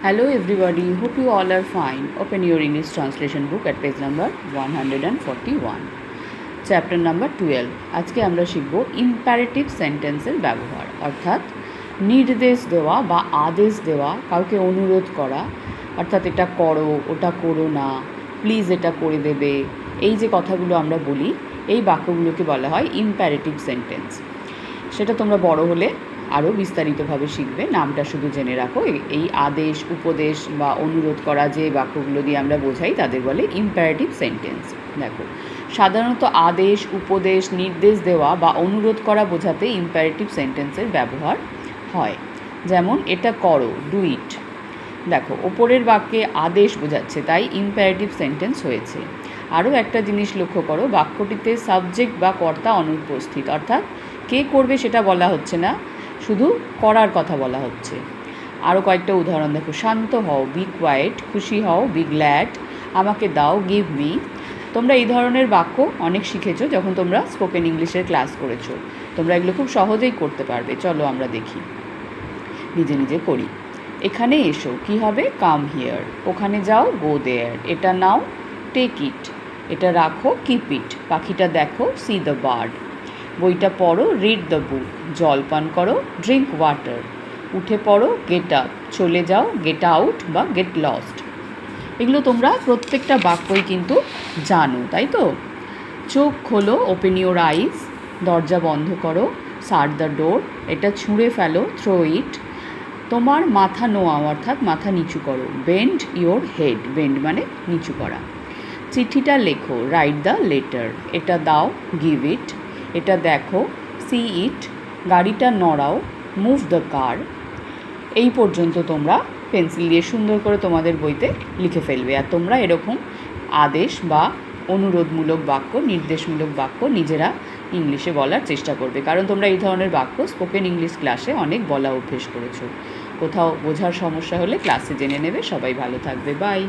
Hello everybody, hope you all are fine. Open your English translation book at page number 141. Chapter number 12. আজকে আমরা শিখব imperative সেন্টেন্সের ব্যবহার, অর্থাৎ নির্দেশ দেওয়া বা আদেশ দেওয়া, কাউকে অনুরোধ করা, অর্থাৎ এটা করো, ওটা করো না, প্লিজ এটা করে দেবে, এই যে কথাগুলো আমরা বলি, এই বাক্যগুলোকে বলা হয় ইম্পারেটিভ সেন্টেন্স। সেটা তোমরা বড় হলে আরও বিস্তারিতভাবে শিখবে। নামটা শুধু জেনে রাখো। এই আদেশ, উপদেশ বা অনুরোধ করা যে বাক্যগুলো দিয়ে আমরা বোঝাই তাদের বলে ইম্পারেটিভ সেন্টেন্স। দেখো, সাধারণত আদেশ, উপদেশ, নির্দেশ দেওয়া বা অনুরোধ করা বোঝাতে ইম্পারেটিভ সেন্টেন্সের ব্যবহার হয়। যেমন এটা করো, ডু ইট। দেখো, ওপরের বাক্যে আদেশ বোঝাচ্ছে, তাই ইম্পারেটিভ সেন্টেন্স হয়েছে। আরও একটা জিনিস লক্ষ্য করো, বাক্যটিতে সাবজেক্ট বা কর্তা অনুপস্থিত, অর্থাৎ কে করবে সেটা বলা হচ্ছে না, শুধু করার কথা বলা হচ্ছে। আরও কয়েকটা উদাহরণ দেখো, শান্ত হও, বি কোয়াইট, খুশি হও, বি গ্ল্যাড, আমাকে দাও, গিভ মি। তোমরা এই ধরনের বাক্য অনেক শিখেছো যখন তোমরা স্পোকেন ইংলিশের ক্লাস করেছো। তোমরা এগুলো খুব সহজেই করতে পারবে। চলো আমরা দেখি, নিজে নিজে করি। এখানে এসো, কি হবে? Come here. ওখানে যাও, গো দেয়ার। এটা নাও, টেক ইট। এটা রাখো, কিপ ইট। পাখিটা দেখো, সি দ্য বার্ড। বইটা পড়ো, রিড দ্য বুক। জল পান করো, ড্রিঙ্ক ওয়াটার। উঠে পড়ো, গেট আপ। চলে যাও, গেট আউট বা গেট লস্ট। এগুলো তোমরা প্রত্যেকটা বাক্যই কিন্তু জানো, তাই তো? চোখ খোলো, ওপেন ইউর আইজ। দরজা বন্ধ করো, শাট দ্য ডোর। এটা ছুঁড়ে ফেলো, থ্রো ইট। তোমার মাথা নোয়াও, অর্থাৎ মাথা নিচু করো, বেন্ড ইয়োর হেড। বেন্ড মানে নিচু করা। চিঠিটা লেখো, রাইট দ্য লেটার। এটা দাও, গিভ ইট। এটা দেখো, সি ইট। গাড়িটা নড়াও, মুভ দ্য কার। এই পর্যন্ত তোমরা পেন্সিল দিয়ে সুন্দর করে তোমাদের বইতে লিখে ফেলবে। আর তোমরা এরকম আদেশ বা অনুরোধমূলক বাক্য, নির্দেশমূলক বাক্য নিজেরা ইংলিশে বলার চেষ্টা করবে, কারণ তোমরা এই ধরনের বাক্য স্পোকেন ইংলিশ ক্লাসে অনেক বলা অভ্যেস করেছো। কোথাও বোঝার সমস্যা হলে ক্লাসে জেনে নেবে। সবাই ভালো থাকবে, বাই।